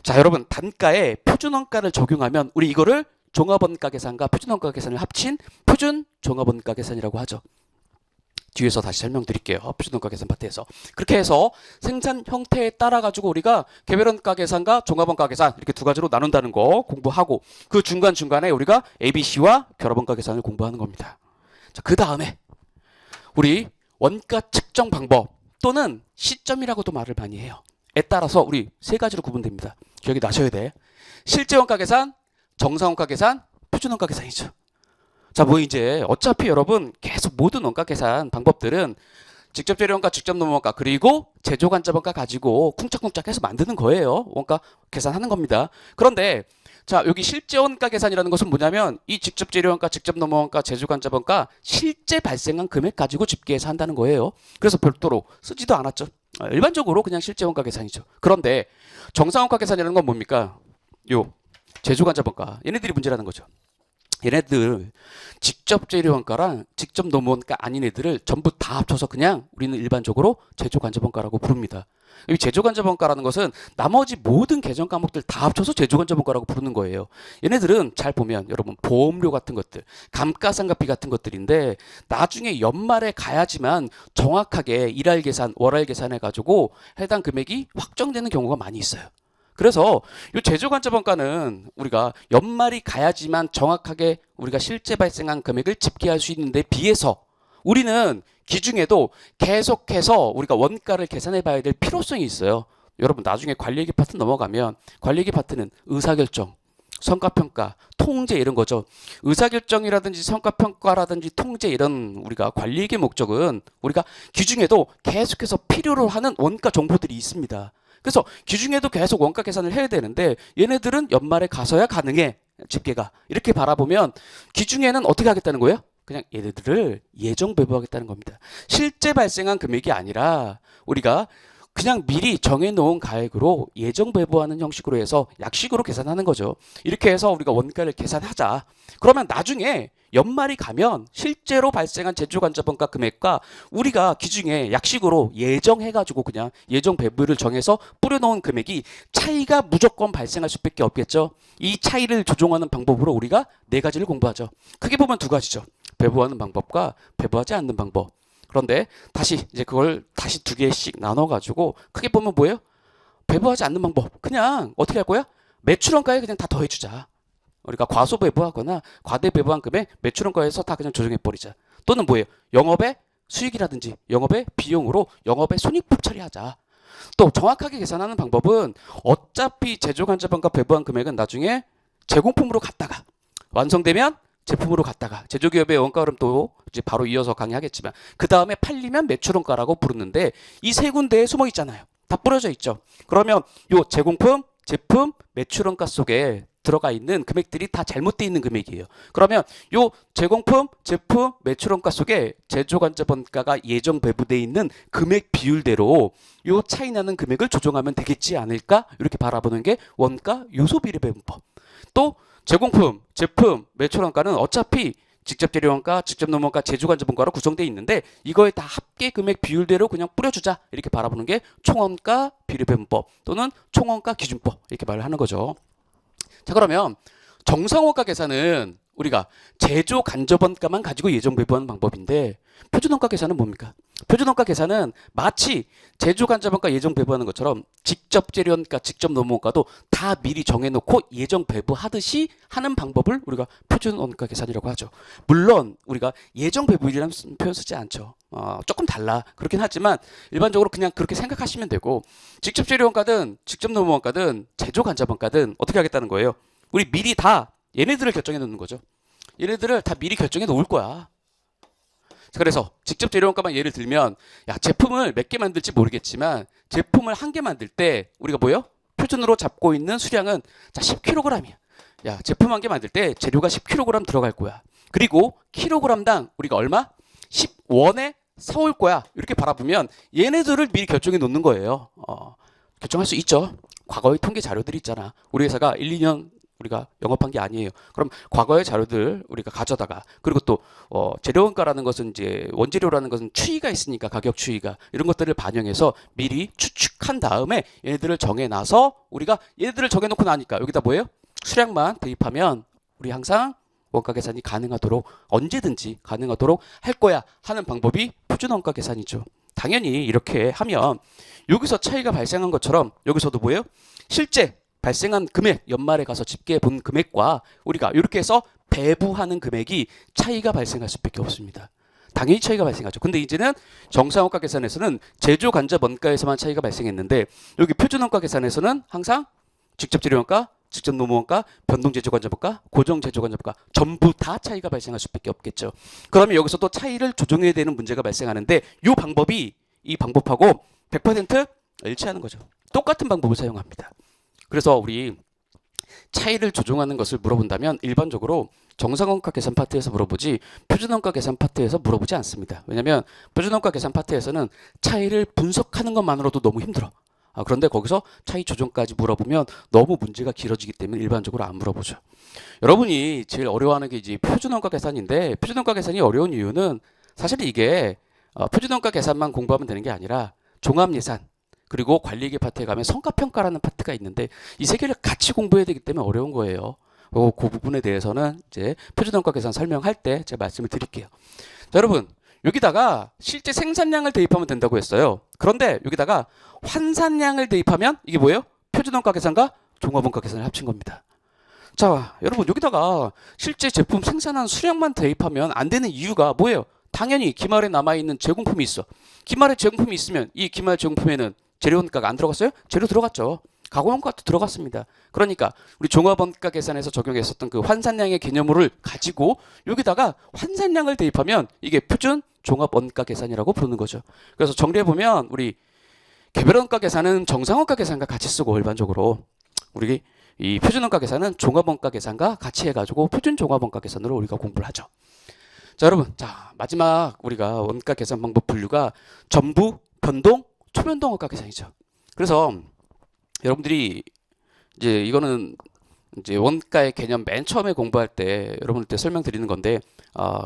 A: 자, 여러분 단가에 표준원가를 적용하면 우리 이거를 종합원가 계산과 표준원가 계산을 합친 표준 종합원가 계산이라고 하죠. 뒤에서 다시 설명드릴게요. 표준원가 계산 파트에서. 그렇게 해서 생산 형태에 따라 가지고 우리가 개별원가 계산과 종합원가 계산 이렇게 두 가지로 나눈다는 거 공부하고, 그 중간중간에 우리가 ABC와 결합원가 계산을 공부하는 겁니다. 자, 그 다음에 우리 원가 측정 방법 또는 시점이라고도 말을 많이 해요. 에 따라서 우리 세 가지로 구분됩니다. 기억이 나셔야 돼. 실제원가 계산, 정상원가 계산, 표준원가 계산이죠. 자, 뭐 이제 어차피 여러분 계속 모든 원가 계산 방법들은 직접 재료원가, 직접 노무원가, 그리고 제조간접원가 가지고 쿵짝쿵짝 해서 만드는 거예요. 원가 계산하는 겁니다. 그런데 자, 여기 실제원가 계산이라는 것은 뭐냐면 이 직접 재료원가, 직접 노무원가, 제조간접원가 실제 발생한 금액 가지고 집계해서 한다는 거예요. 그래서 별도로 쓰지도 않았죠. 일반적으로 그냥 실제원가 계산이죠. 그런데 정상원가 계산이라는 건 뭡니까? 요 제조간접원가, 얘네들이 문제라는 거죠. 얘네들 직접 재료원가랑 직접 노무원가 아닌 애들을 전부 다 합쳐서 그냥 우리는 일반적으로 제조간접원가라고 부릅니다. 이 제조간접원가라는 것은 나머지 모든 계정 과목들 다 합쳐서 제조간접원가라고 부르는 거예요. 얘네들은 잘 보면 여러분 보험료 같은 것들, 감가상각비 같은 것들인데 나중에 연말에 가야지만 정확하게 일할 계산, 월할 계산 해가지고 해당 금액이 확정되는 경우가 많이 있어요. 그래서 이 제조간접원가는 우리가 연말이 가야지만 정확하게 우리가 실제 발생한 금액을 집계할 수 있는 데 비해서 우리는 기중에도 계속해서 우리가 원가를 계산해 봐야 될 필요성이 있어요. 여러분 나중에 관리회계 파트 넘어가면 관리회계 파트는 의사결정, 성과평가, 통제 이런 거죠. 의사결정이라든지 성과평가라든지 통제 이런 우리가 관리회계 목적은 우리가 기중에도 계속해서 필요로 하는 원가 정보들이 있습니다. 그래서 기중에도 계속 원가 계산을 해야 되는데 얘네들은 연말에 가서야 가능해, 집계가. 이렇게 바라보면 기중에는 어떻게 하겠다는 거예요? 그냥 얘네들을 예정 배부하겠다는 겁니다. 실제 발생한 금액이 아니라 우리가 그냥 미리 정해놓은 가액으로 예정 배부하는 형식으로 해서 약식으로 계산하는 거죠. 이렇게 해서 우리가 원가를 계산하자. 그러면 나중에 연말이 가면 실제로 발생한 제조간접원가 금액과 우리가 기중에 약식으로 예정해가지고 그냥 예정 배부를 정해서 뿌려놓은 금액이 차이가 무조건 발생할 수밖에 없겠죠. 이 차이를 조정하는 방법으로 우리가 네 가지를 공부하죠. 크게 보면 두 가지죠. 배부하는 방법과 배부하지 않는 방법. 그런데 다시 이제 그걸 다시 두 개씩 나눠가지고 크게 보면 뭐예요? 배부하지 않는 방법. 그냥 어떻게 할 거야? 매출원가에 그냥 다 더해주자. 우리가 과소배부하거나 과대배부한 금액 매출원가에서 다 그냥 조정해버리자. 또는 뭐예요? 영업의 수익이라든지 영업의 비용으로 영업의 손익법 처리하자. 또 정확하게 계산하는 방법은 어차피 제조간접원가 배부한 금액은 나중에 제공품으로 갔다가 완성되면 제품으로 갔다가 제조기업의 원가 흐름도 이제 바로 이어서 강의하겠지만 그 다음에 팔리면 매출원가라고 부르는데 이 세 군데에 숨어 있잖아요. 다 뿌려져 있죠. 그러면 요 제공품, 제품, 매출원가 속에 들어가 있는 금액들이 다 잘못되어 있는 금액이에요. 그러면 요 제공품, 제품, 매출원가 속에 제조간접원가가 예정 배부되어 있는 금액 비율대로 요 차이 나는 금액을 조정하면 되겠지 않을까? 이렇게 바라보는 게 원가 요소비례 배분법. 또 제공품, 제품, 매출원가는 어차피 직접 재료원가, 직접 노무원가, 제조간접원가로 구성되어 있는데 이거에 다 합계 금액 비율대로 그냥 뿌려주자 이렇게 바라보는 게 총원가 비례배분법 또는 총원가 기준법 이렇게 말을 하는 거죠. 자, 그러면 정상원가 계산은 우리가 제조간접원가만 가지고 예정 배부하는 방법인데 표준원가 계산은 뭡니까? 표준원가 계산은 마치 제조간접원가 예정 배부하는 것처럼 직접 재료원가, 직접 노무원가도 다 미리 정해놓고 예정 배부하듯이 하는 방법을 우리가 표준원가 계산이라고 하죠. 물론 우리가 예정 배부이라는 표현 쓰지 않죠. 조금 달라. 그렇긴 하지만 일반적으로 그냥 그렇게 생각하시면 되고 직접 재료원가든 직접 노무원가든 제조간접원가든 어떻게 하겠다는 거예요? 우리 미리 다 얘네들을 결정해 놓는 거죠. 얘네들을 다 미리 결정해 놓을 거야. 그래서 직접 재료원가만 예를 들면 야 제품을 몇 개 만들지 모르겠지만 제품을 한 개 만들 때 우리가 뭐예요? 표준으로 잡고 있는 수량은 자 10kg이야. 야 제품 한 개 만들 때 재료가 10kg 들어갈 거야. 그리고 킬로그램당 우리가 얼마? 10원에 사올 거야. 이렇게 바라보면 얘네들을 미리 결정해 놓는 거예요. 결정할 수 있죠. 과거의 통계 자료들이 있잖아. 우리 회사가 1, 2년 우리가 영업한 게 아니에요. 그럼 과거의 자료들 우리가 가져다가 그리고 또 재료원가라는 것은 이제 원재료라는 것은 추이가 있으니까 가격 추이가 이런 것들을 반영해서 미리 추측한 다음에 얘네들을 정해놔서 우리가 얘네들을 정해놓고 나니까 여기다 뭐예요? 수량만 대입하면 우리 항상 원가 계산이 가능하도록 언제든지 가능하도록 할 거야 하는 방법이 표준원가 계산이죠. 당연히 이렇게 하면 여기서 차이가 발생한 것처럼 여기서도 뭐예요? 실제 발생한 금액, 연말에 가서 집계해 본 금액과 우리가 이렇게 해서 배부하는 금액이 차이가 발생할 수밖에 없습니다. 당연히 차이가 발생하죠. 근데 이제는 정상원가 계산에서는 제조간접원가에서만 차이가 발생했는데 여기 표준원가 계산에서는 항상 직접 재료원가, 직접 노무원가, 변동제조간접원가, 고정제조간접원가 전부 다 차이가 발생할 수밖에 없겠죠. 그러면 여기서 또 차이를 조정해야 되는 문제가 발생하는데 이 방법이 이 방법하고 100% 일치하는 거죠. 똑같은 방법을 사용합니다. 그래서 우리 차이를 조정하는 것을 물어본다면 일반적으로 정상원가 계산 파트에서 물어보지 표준원가 계산 파트에서 물어보지 않습니다. 왜냐하면 표준원가 계산 파트에서는 차이를 분석하는 것만으로도 너무 힘들어. 그런데 거기서 차이 조정까지 물어보면 너무 문제가 길어지기 때문에 일반적으로 안 물어보죠. 여러분이 제일 어려워하는 게 이제 표준원가 계산인데 표준원가 계산이 어려운 이유는 사실 이게 표준원가 계산만 공부하면 되는 게 아니라 종합예산 그리고 관리계 파트에 가면 성과평가라는 파트가 있는데 이 세 개를 같이 공부해야 되기 때문에 어려운 거예요. 그 부분에 대해서는 이제 표준원가 계산 설명할 때 제가 말씀을 드릴게요. 자, 여러분 여기다가 실제 생산량을 대입하면 된다고 했어요. 그런데 여기다가 환산량을 대입하면 이게 뭐예요? 표준원가 계산과 종합원가 계산을 합친 겁니다. 자, 여러분 여기다가 실제 제품 생산한 수량만 대입하면 안 되는 이유가 뭐예요? 당연히 기말에 남아있는 제공품이 있어. 기말에 제공품이 있으면 이 기말 제공품에는 재료원가가 안 들어갔어요? 재료 들어갔죠. 가공원가도 들어갔습니다. 그러니까 우리 종합원가 계산에서 적용했었던 그 환산량의 개념을 가지고 여기다가 환산량을 대입하면 이게 표준 종합원가 계산이라고 부르는 거죠. 그래서 정리해보면 우리 개별원가 계산은 정상원가 계산과 같이 쓰고 일반적으로 우리 이 표준원가 계산은 종합원가 계산과 같이 해가지고 표준 종합원가 계산으로 우리가 공부를 하죠. 자, 여러분, 자 마지막 우리가 원가 계산 방법 분류가 전부, 변동, 초변동 원가 계산이죠. 그래서 여러분들이 이제 이거는 이제 원가의 개념 맨 처음에 공부할 때 여러분들한테 설명드리는 건데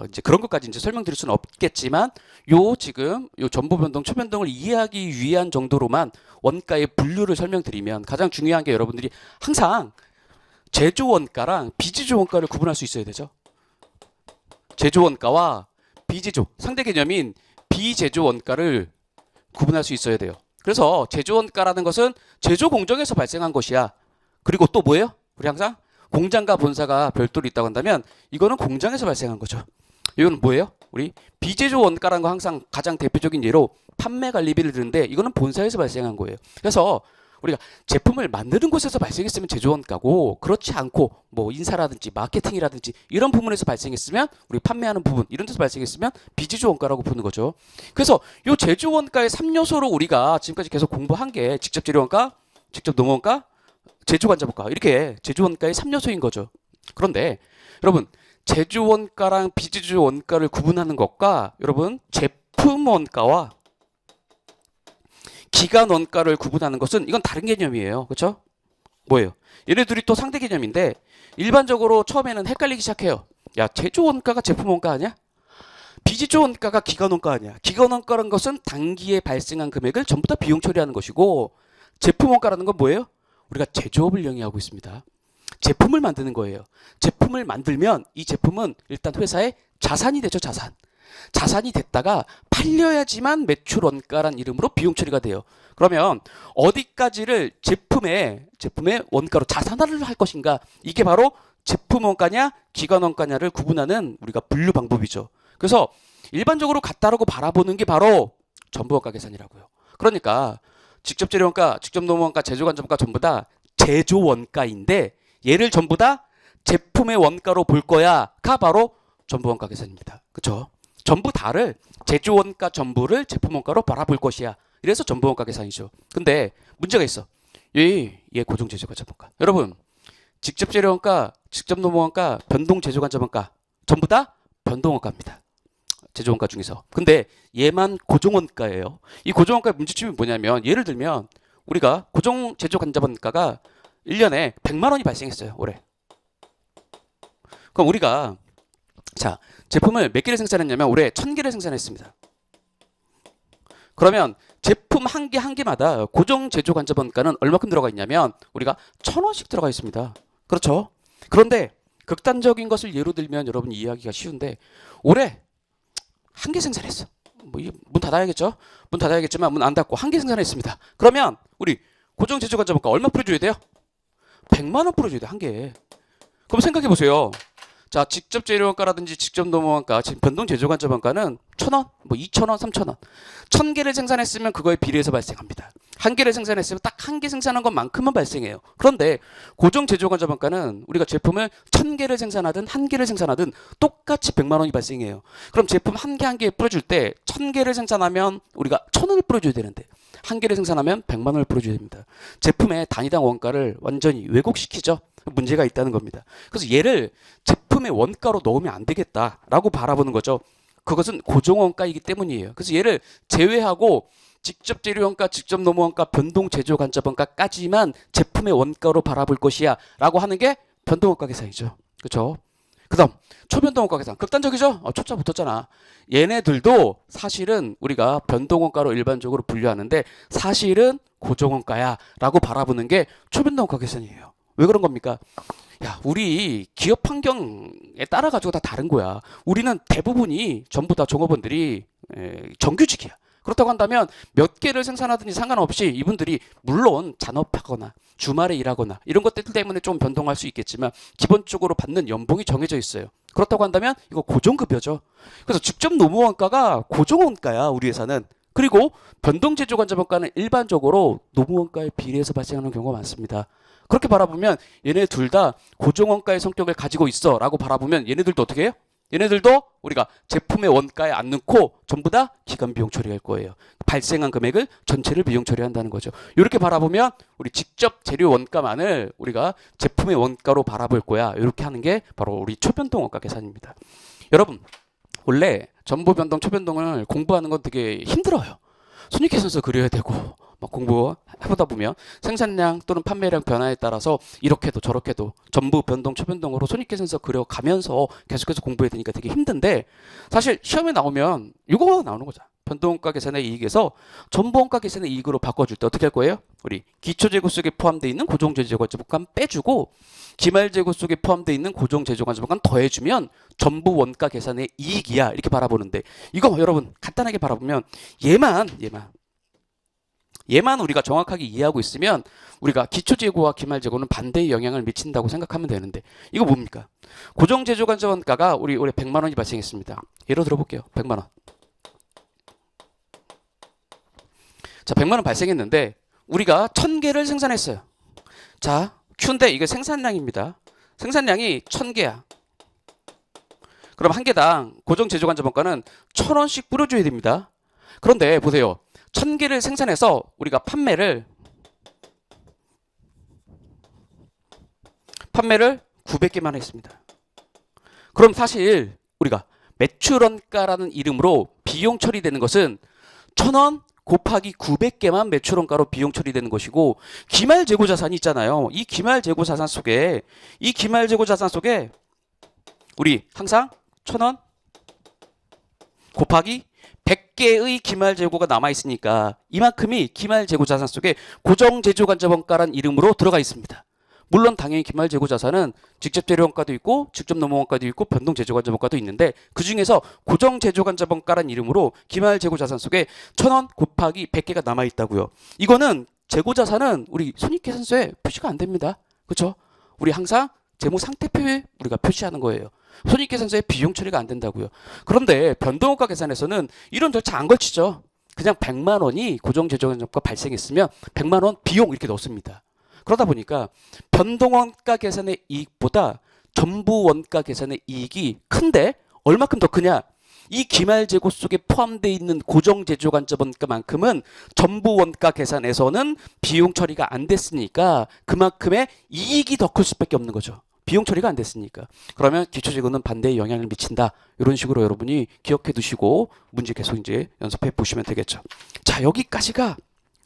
A: 이제 그런 것까지 이제 설명드릴 수는 없겠지만 요 지금 요 전부 변동, 초변동을 이해하기 위한 정도로만 원가의 분류를 설명드리면 가장 중요한 게 여러분들이 항상 제조 원가랑 비제조 원가를 구분할 수 있어야 되죠. 제조 원가와 비제조 상대 개념인 비제조 원가를 구분할 수 있어야 돼요. 그래서 제조 원가라는 것은 제조 공정에서 발생한 것이야. 그리고 또 뭐예요? 우리 항상 공장과 본사가 별도로 있다고 한다면 이거는 공장에서 발생한 거죠. 이거는 뭐예요? 우리 비제조 원가라는 거 항상 가장 대표적인 예로 판매 관리비를 드는데 이거는 본사에서 발생한 거예요. 그래서 우리가 제품을 만드는 곳에서 발생했으면 제조 원가고 그렇지 않고 뭐 인사라든지 마케팅이라든지 이런 부분에서 발생했으면 우리 판매하는 부분 이런 데서 발생했으면 비제조 원가라고 부르는 거죠. 그래서 이 제조 원가의 3요소로 우리가 지금까지 계속 공부한 게 직접 재료 원가, 직접 노무 원가, 제조 관자본가 이렇게 제조 원가의 3요소인 거죠. 그런데 여러분 제조 원가랑 비제조 원가를 구분하는 것과 여러분 제품 원가와 기간 원가를 구분하는 것은 이건 다른 개념이에요. 그렇죠? 뭐예요? 얘네들이 또 상대 개념인데 일반적으로 처음에는 헷갈리기 시작해요. 야, 제조 원가가 제품 원가 아니야? 비제조 원가가 기간 원가 아니야? 기간 원가라는 것은 단기에 발생한 금액을 전부 다 비용 처리하는 것이고 제품 원가라는 건 뭐예요? 우리가 제조업을 영위하고 있습니다. 제품을 만드는 거예요. 제품을 만들면 이 제품은 일단 회사의 자산이 되죠. 자산이 됐다가 팔려야지만 매출 원가란 이름으로 비용 처리가 돼요. 그러면 어디까지를 제품의 원가로 자산화를 할 것인가? 이게 바로 제품 원가냐 기간 원가냐를 구분하는 우리가 분류 방법이죠. 그래서 일반적으로 같다라고 바라보는 게 바로 전부 원가 계산이라고요. 그러니까 직접 재료 원가, 직접 노무 원가, 제조 관점가 전부 다 제조 원가인데 얘를 전부 다 제품의 원가로 볼 거야가 바로 전부 원가 계산입니다. 그렇죠? 전부 다를 제조 원가 전부를 제품 원가로 바라볼 것이야. 이래서 전부 원가 계산이죠. 근데 문제가 있어. 얘 고정 제조 관점 원가. 여러분, 직접 재료 원가, 직접 노무 원가, 변동 제조 관점 원가 전부 다 변동 원가입니다. 제조 원가 중에서. 근데 얘만 고정 원가예요. 이 고정 원가의 문제점이 뭐냐면 예를 들면 우리가 고정 제조 관점 원가가 1년에 100만 원이 발생했어요. 올해. 그럼 우리가 자, 제품을 몇 개를 생산했냐면 올해 1000개를 생산했습니다. 그러면 제품 한 개 한 개마다 고정 제조 관점 원가는 얼마큼 들어가 있냐면 우리가 1000원씩 들어가 있습니다. 그렇죠? 그런데 극단적인 것을 예로 들면 여러분 이해하기가 쉬운데 올해 한 개 생산했어. 문 닫아야겠죠? 문 닫아야겠지만 문 안 닫고 한 개 생산했습니다. 그러면 우리 고정 제조 관점 원가 얼마 뿌려줘야 돼요? 100만 원 뿌려줘야 돼, 한 개에. 그럼 생각해 보세요. 자, 직접 재료 원가라든지 직접 노무 원가, 변동 제조 관점 원가는 1000원, 뭐 2000원, 3000원. 1000개를 생산했으면 그거에 비례해서 발생합니다. 한 개를 생산했으면 딱 한 개 생산한 것만큼만 발생해요. 그런데 고정 제조 관점 원가는 우리가 제품을 1000개를 생산하든 한 개를 생산하든 똑같이 100만 원이 발생해요. 그럼 제품 한 개 한 개 뿌려줄 때 1000개를 생산하면 우리가 1000원을 뿌려줘야 되는데 한 개를 생산하면 100만 원을 뿌려줘야 됩니다. 제품의 단위당 원가를 완전히 왜곡시키죠. 문제가 있다는 겁니다. 그래서 얘를 제품의 원가로 넣으면 안 되겠다라고 바라보는 거죠. 그것은 고정 원가이기 때문이에요. 그래서 얘를 제외하고 직접 재료 원가, 직접 노무 원가, 변동 제조 관점 원가까지만 제품의 원가로 바라볼 것이야 라고 하는 게 변동 원가 계산이죠. 그렇죠? 그다음 초변동 원가 계산. 극단적이죠? 초짜 붙었잖아. 얘네들도 사실은 우리가 변동 원가로 일반적으로 분류하는데 사실은 고정 원가야 라고 바라보는 게 초변동 원가 계산이에요. 왜 그런 겁니까? 야, 우리 기업 환경에 따라 가지고 다 다른 거야. 우리는 대부분이 전부 다 종업원들이 정규직이야. 그렇다고 한다면 몇 개를 생산하든지 상관없이 이분들이 물론 잔업하거나 주말에 일하거나 이런 것들 때문에 좀 변동할 수 있겠지만 기본적으로 받는 연봉이 정해져 있어요. 그렇다고 한다면 이거 고정급여죠. 그래서 직접 노무 원가가 고정 원가야, 우리 회사는. 그리고 변동 제조 관점 원가는 일반적으로 노무 원가에 비례해서 발생하는 경우가 많습니다. 그렇게 바라보면 얘네 둘 다 고정 원가의 성격을 가지고 있어 라고 바라보면 얘네들도 어떻게 해요? 얘네들도 우리가 제품의 원가에 안 넣고 전부 다 기간 비용 처리할 거예요. 발생한 금액을 전체를 비용 처리한다는 거죠. 이렇게 바라보면 우리 직접 재료 원가만을 우리가 제품의 원가로 바라볼 거야. 이렇게 하는 게 바로 우리 초변동 원가 계산입니다. 여러분, 원래 전부 변동, 초변동을 공부하는 건 되게 힘들어요. 손익계산서 그려야 되고 막 공부해보다 보면 생산량 또는 판매량 변화에 따라서 이렇게도 저렇게도 전부 변동, 초변동으로 손익계산서 그려가면서 계속해서 공부해야 되니까 되게 힘든데 사실 시험에 나오면 이거 나오는 거죠. 변동원가 계산의 이익에서 전부원가 계산의 이익으로 바꿔줄 때 어떻게 할 거예요? 우리 기초재고 속에 포함되어 있는 고정제조관점간 빼주고 기말재고 속에 포함되어 있는 고정제조관점간 더해주면 전부 원가 계산의 이익이야 이렇게 바라보는데 이거 여러분 간단하게 바라보면 얘만 얘만 우리가 정확하게 이해하고 있으면 우리가 기초재고와 기말재고는 반대의 영향을 미친다고 생각하면 되는데 이거 뭡니까? 고정제조간접원가가 우리 올해 100만 원이 발생했습니다. 예로 들어볼게요. 100만 원. 자, 100만 원 발생했는데 우리가 1000개를 생산했어요. 자, Q인데 이게 생산량입니다. 생산량이 1000개야. 그럼 한 개당 고정제조간접원가는 1000원씩 뿌려줘야 됩니다. 그런데 보세요. 1000개를 생산해서 우리가 판매를 900개만 했습니다. 그럼 사실 우리가 매출원가라는 이름으로 비용 처리되는 것은 1000원 곱하기 900개만 매출원가로 비용 처리되는 것이고 기말재고자산이 있잖아요. 이 기말재고자산 속에 우리 항상 1000원 곱하기 100개의 기말재고가 남아있으니까 이만큼이 기말재고자산 속에 고정제조간접원가란 이름으로 들어가 있습니다. 물론 당연히 기말재고자산은 직접재료원가도 있고 직접노무원가도 있고 변동제조간접원가도 있는데 그 중에서 고정제조간접원가란 이름으로 기말재고자산 속에 1000원 곱하기 100개가 남아있다고요. 이거는 재고자산은 우리 손익계산서에 표시가 안 됩니다. 그렇죠? 우리 항상 재무상태표에 우리가 표시하는 거예요. 손익계산서에 비용 처리가 안 된다고요. 그런데 변동원가 계산에서는 이런 절차 안 걸치죠. 그냥 100만 원이 고정제조간접원가 발생했으면 100만 원 비용 이렇게 넣습니다. 그러다 보니까 변동원가 계산의 이익보다 전부원가 계산의 이익이 큰데 얼마큼 더 크냐? 이 기말재고 속에 포함되어 있는 고정제조간접원가만큼은 전부원가 계산에서는 비용 처리가 안 됐으니까 그만큼의 이익이 더 클 수밖에 없는 거죠. 비용 처리가 안 됐으니까. 그러면 기초재고는 반대의 영향을 미친다. 이런 식으로 여러분이 기억해 두시고 문제 계속 이제 연습해 보시면 되겠죠. 자, 여기까지가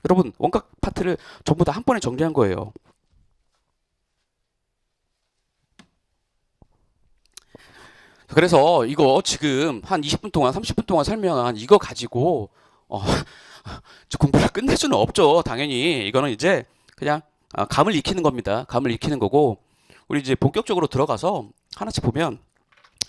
A: 여러분 원가 파트를 전부 다 한 번에 정리한 거예요. 그래서 이거 지금 한 20분 동안 30분 동안 설명한 이거 가지고 공부를 끝낼 수는 없죠. 당연히 이거는 이제 그냥 감을 익히는 겁니다. 감을 익히는 거고 우리 이제 본격적으로 들어가서 하나씩 보면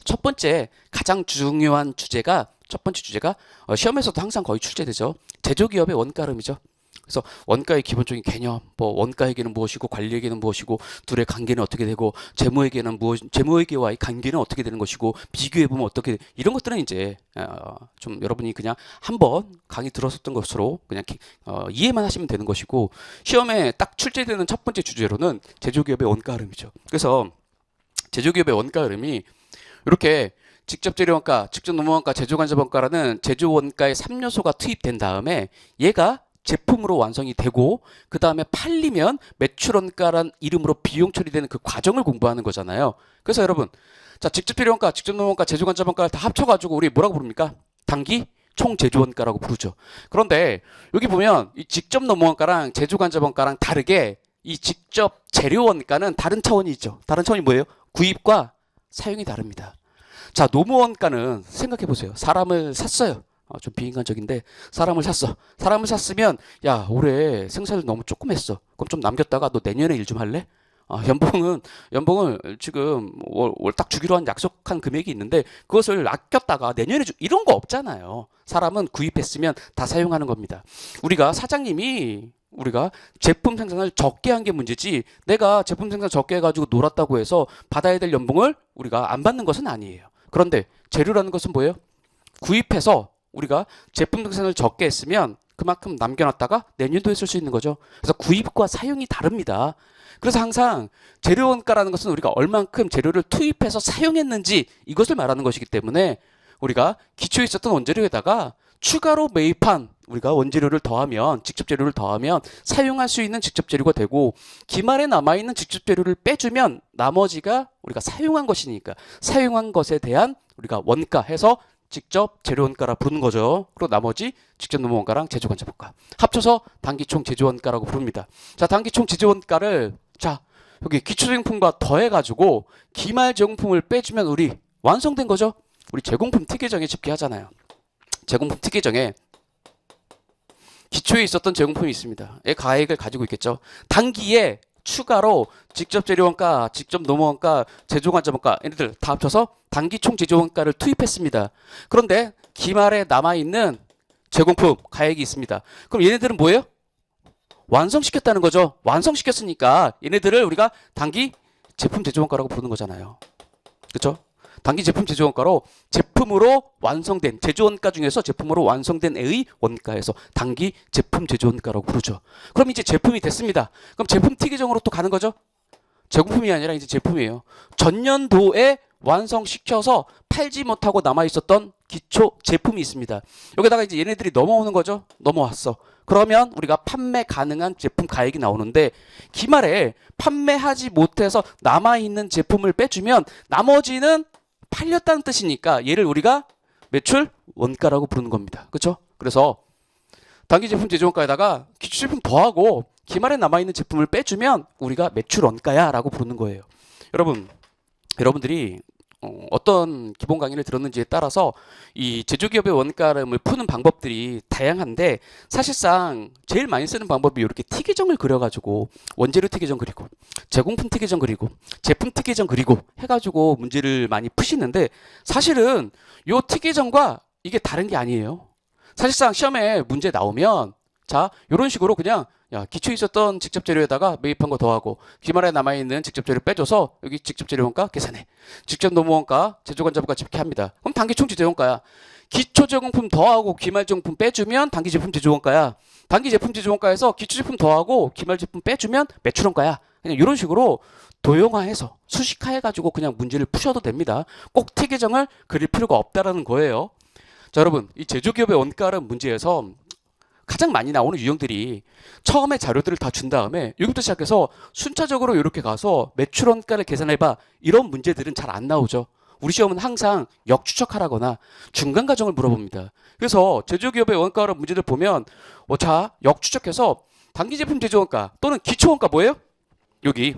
A: 첫 번째 가장 중요한 주제가 첫 번째 주제가 시험에서도 항상 거의 출제되죠. 제조기업의 원가름이죠. 그래서 원가의 기본적인 개념, 뭐 원가에게는 무엇이고 관리에게는 무엇이고 둘의 관계는 어떻게 되고 재무에게는 재무에게와의 관계는 어떻게 되는 것이고 비교해 보면 어떻게 이런 것들은 이제 좀 여러분이 그냥 한번 강의 들었었던 것으로 그냥 이해만 하시면 되는 것이고 시험에 딱 출제되는 첫 번째 주제로는 제조기업의 원가흐름이죠. 그래서 제조기업의 원가흐름이 이렇게 직접재료원가, 직접노무원가, 제조간접원가라는 제조원가의 3요소가 투입된 다음에 얘가 제품으로 완성이 되고 그 다음에 팔리면 매출원가란 이름으로 비용 처리되는 그 과정을 공부하는 거잖아요. 그래서 여러분 자 직접재료원가, 직접노무원가, 제조간접원가를 다 합쳐가지고 우리 뭐라고 부릅니까? 단기 총제조원가라고 부르죠. 그런데 여기 보면 이 직접노무원가랑 제조간접원가랑 다르게 이 직접재료원가는 다른 차원이 있죠. 다른 차원이 뭐예요? 구입과 사용이 다릅니다. 자 노무원가는 생각해 보세요. 사람을 샀어요. 좀 비인간적인데 사람을 샀어. 사람을 샀으면 야 올해 생산을 너무 조금 했어. 그럼 좀 남겼다가 너 내년에 일 좀 할래? 연봉을 지금 월 딱 주기로 한 약속한 금액이 있는데 그것을 아꼈다가 내년에 이런 거 없잖아요. 사람은 구입했으면 다 사용하는 겁니다. 우리가 사장님이 우리가 제품 생산을 적게 한 게 문제지 내가 제품 생산 적게 해가지고 놀았다고 해서 받아야 될 연봉을 우리가 안 받는 것은 아니에요. 그런데 재료라는 것은 뭐예요? 구입해서 우리가 제품 생산을 적게 했으면 그만큼 남겨놨다가 내년도에 쓸 수 있는 거죠. 그래서 구입과 사용이 다릅니다. 그래서 항상 재료원가라는 것은 우리가 얼만큼 재료를 투입해서 사용했는지 이것을 말하는 것이기 때문에 우리가 기초에 있었던 원재료에다가 추가로 매입한 우리가 원재료를 더하면 직접재료를 더하면 사용할 수 있는 직접재료가 되고 기말에 남아있는 직접재료를 빼주면 나머지가 우리가 사용한 것이니까 사용한 것에 대한 우리가 원가 해서 직접 재료원가라 부르는 거죠. 그리고 나머지 직접 노무원가랑 제조간접원가 합쳐서 단기총 제조원가라고 부릅니다. 자, 단기총 제조원가를 자 여기 기초제공품과 더해가지고 기말제공품을 빼주면 우리 완성된 거죠. 우리 제공품 특례정에 집계하잖아요. 제공품 특례정에 기초에 있었던 제공품이 있습니다. 의 가액을 가지고 있겠죠. 단기에 추가로 직접 재료원가, 직접 노무원가, 제조간접원가 얘네들 다 합쳐서 단기 총 제조원가를 투입했습니다. 그런데 기말에 남아있는 제공품 가액이 있습니다. 그럼 얘네들은 뭐예요? 완성시켰다는 거죠. 완성시켰으니까 얘네들을 우리가 단기 제품 제조원가라고 부르는 거잖아요. 그렇죠? 단기 제품 제조원가로 제품으로 완성된 제조원가 중에서 제품으로 완성된 애의 원가에서 단기 제품 제조원가라고 부르죠. 그럼 이제 제품이 됐습니다. 그럼 제품 특이정으로 또 가는 거죠. 재공품이 아니라 이제 제품이에요. 전년도에 완성시켜서 팔지 못하고 남아있었던 기초 제품이 있습니다. 여기다가 이제 얘네들이 넘어오는 거죠. 넘어왔어. 그러면 우리가 판매 가능한 제품 가액이 나오는데 기말에 판매하지 못해서 남아있는 제품을 빼주면 나머지는 팔렸다는 뜻이니까 얘를 우리가 매출 원가라고 부르는 겁니다. 그렇죠? 그래서 단기 제품 제조원가에다가 기초 제품 더하고 기말에 남아있는 제품을 빼주면 우리가 매출 원가야 라고 부르는 거예요. 여러분들이 어떤 기본 강의를 들었는지에 따라서 이 제조기업의 원가를 푸는 방법들이 다양한데 사실상 제일 많이 쓰는 방법이 이렇게 특이정을 그려가지고 원재료 특이정 그리고 제공품 특이정 그리고 제품 특이정 그리고 해가지고 문제를 많이 푸시는데 사실은 요 특이정과 이게 다른 게 아니에요. 사실상 시험에 문제 나오면 자 이런 식으로 그냥 야 기초에 있었던 직접 재료에다가 매입한 거 더하고 기말에 남아있는 직접 재료 빼줘서 여기 직접 재료 원가 계산해. 직접 노무원가 제조관자부가 집계 합니다. 그럼 단기 총 제조원가야. 기초 제공품 더하고 기말 제공품 빼주면 단기 제품 제조원가야. 단기 제품 제조원가에서 기초 제품 더하고 기말 제품 빼주면 매출원가야. 그냥 이런 식으로 도형화해서 수식화해가지고 그냥 문제를 푸셔도 됩니다. 꼭 특이정을 그릴 필요가 없다라는 거예요. 자 여러분 이 제조기업의 원가라는 문제에서 가장 많이 나오는 유형들이 처음에 자료들을 다 준 다음에 여기부터 시작해서 순차적으로 이렇게 가서 매출원가를 계산해봐 이런 문제들은 잘 안 나오죠. 우리 시험은 항상 역추적하라거나 중간 과정을 물어봅니다. 그래서 제조기업의 원가라는 문제들 보면 자 역추적해서 단기 제품 제조원가 또는 기초원가 뭐예요? 여기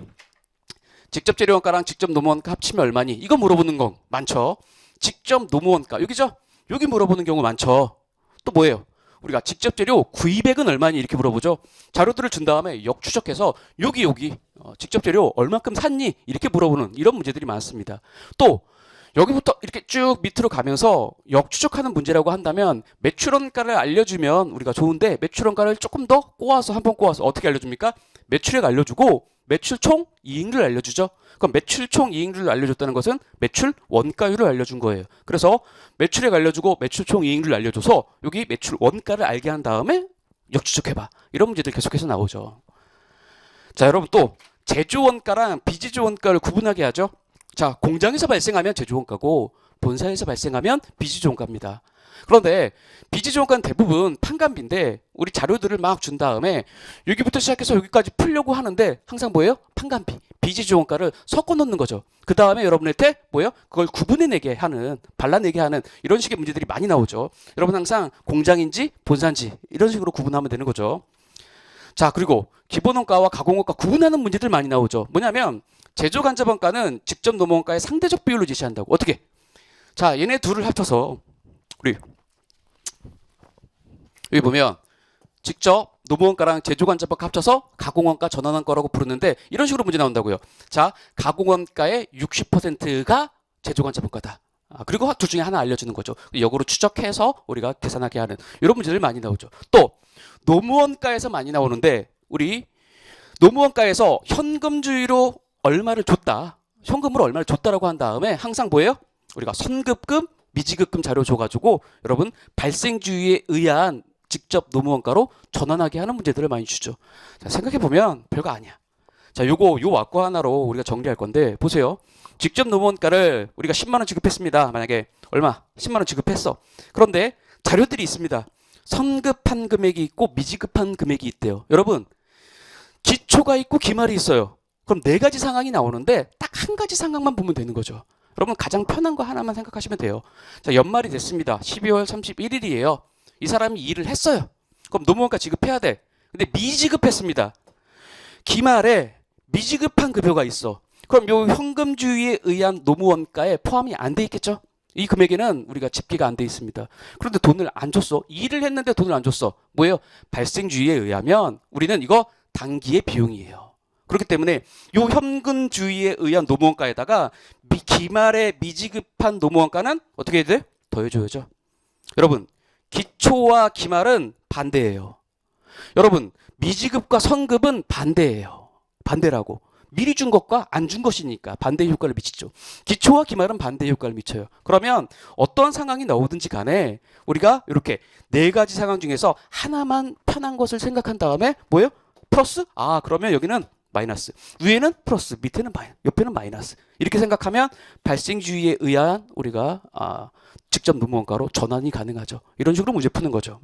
A: 직접 재료원가랑 직접 노무원가 합치면 얼마니? 이거 물어보는 거 많죠. 직접 노무원가 여기죠? 여기 물어보는 경우 많죠. 또 뭐예요? 우리가 직접 재료 구입액은 얼마니 이렇게 물어보죠. 자료들을 준 다음에 역추적해서 여기 직접 재료 얼마큼 샀니 이렇게 물어보는 이런 문제들이 많습니다. 또 여기부터 이렇게 쭉 밑으로 가면서 역추적하는 문제라고 한다면 매출원가를 알려주면 우리가 좋은데 매출원가를 조금 더 꼬아서 한 번 꼬아서 어떻게 알려줍니까? 매출액 알려주고 매출 총 이익률을 알려주죠. 그럼 매출 총 이익률을 알려줬다는 것은 매출 원가율을 알려준 거예요. 그래서 매출액 알려주고 매출 총 이익률을 알려줘서 여기 매출 원가를 알게 한 다음에 역추적해봐. 이런 문제들 계속해서 나오죠. 자 여러분 또 제조원가랑 비제조원가를 구분하게 하죠. 자 공장에서 발생하면 제조원가고 본사에서 발생하면 비제조원가입니다. 그런데 비제조원가는 대부분 판관비인데 우리 자료들을 막 준 다음에 여기부터 시작해서 여기까지 풀려고 하는데 항상 뭐예요? 판관비, 비제조원가를 섞어 놓는 거죠. 그 다음에 여러분한테 뭐예요? 그걸 구분해내게 하는, 발라내게 하는 이런 식의 문제들이 많이 나오죠. 여러분 항상 공장인지 본사인지 이런 식으로 구분하면 되는 거죠. 자 그리고 기본원가와 가공원가 구분하는 문제들 많이 나오죠. 뭐냐면 제조간접원가는 직접 노무원가의 상대적 비율로 제시한다고. 어떻게? 자 얘네 둘을 합쳐서 우리 여기 보면 직접 노무원가랑 제조간접원가 합쳐서 가공원가 전환원가라고 부르는데 이런 식으로 문제 나온다고요. 자 가공원가의 60%가 제조간접원가다. 그리고 둘 중에 하나 알려주는 거죠. 역으로 추적해서 우리가 계산하게 하는 이런 문제들 많이 나오죠. 또 노무원가에서 많이 나오는데 우리 노무원가에서 현금주의로 얼마를 줬다. 현금으로 얼마를 줬다라고 한 다음에 항상 뭐예요? 우리가 선급금, 미지급금 자료 줘가지고 여러분 발생주의에 의한 직접 노무원가로 전환하게 하는 문제들을 많이 주죠. 자, 생각해보면 별거 아니야. 자, 요 왁구 하나로 우리가 정리할 건데 보세요. 직접 노무원가를 우리가 10만원 지급했습니다. 만약에 얼마? 10만원 지급했어. 그런데 자료들이 있습니다. 선급한 금액이 있고 미지급한 금액이 있대요. 여러분 기초가 있고 기말이 있어요. 그럼 네 가지 상황이 나오는데 딱 한 가지 상황만 보면 되는 거죠. 여러분 가장 편한 거 하나만 생각하시면 돼요. 자 연말이 됐습니다. 12월 31일이에요. 이 사람이 일을 했어요. 그럼 노무원가 지급해야 돼. 근데 미지급했습니다. 기말에 미지급한 급여가 있어. 그럼 요 현금주의에 의한 노무원가에 포함이 안 돼 있겠죠? 이 금액에는 우리가 집계가 안 돼 있습니다. 그런데 돈을 안 줬어. 일을 했는데 돈을 안 줬어. 뭐예요? 발생주의에 의하면 우리는 이거 단기의 비용이에요. 그렇기 때문에 요 현금주의에 의한 노무원가에다가 기말에 미지급한 노무원가는 어떻게 해야 돼? 더해줘야죠. 여러분 기초와 기말은 반대예요. 여러분, 미지급과 선급은 반대예요. 반대라고. 미리 준 것과 안 준 것이니까 반대의 효과를 미치죠. 기초와 기말은 반대의 효과를 미쳐요. 그러면 어떠한 상황이 나오든지 간에 우리가 이렇게 네 가지 상황 중에서 하나만 편한 것을 생각한 다음에 뭐예요? 플러스? 아, 그러면 여기는 마이너스. 위에는 플러스, 밑에는 마이너스, 옆에는 마이너스. 이렇게 생각하면 발생주의에 의한 우리가 직접 논문원가로 전환이 가능하죠. 이런 식으로 문제 푸는 거죠.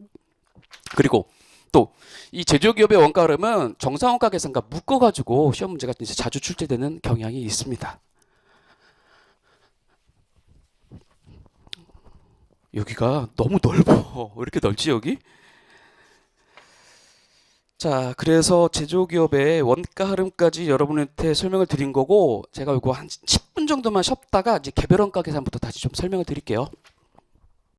A: 그리고 또 이 제조기업의 원가 흐름은 정상원가 계산과 묶어가지고 시험 문제가 이제 자주 출제되는 경향이 있습니다. 여기가 너무 넓어. 왜 이렇게 넓지 여기? 자, 그래서 제조기업의 원가 흐름까지 여러분한테 설명을 드린 거고, 제가 이거 한 10분 정도만 쉬었다가 이제 개별 원가 계산부터 다시 좀 설명을 드릴게요.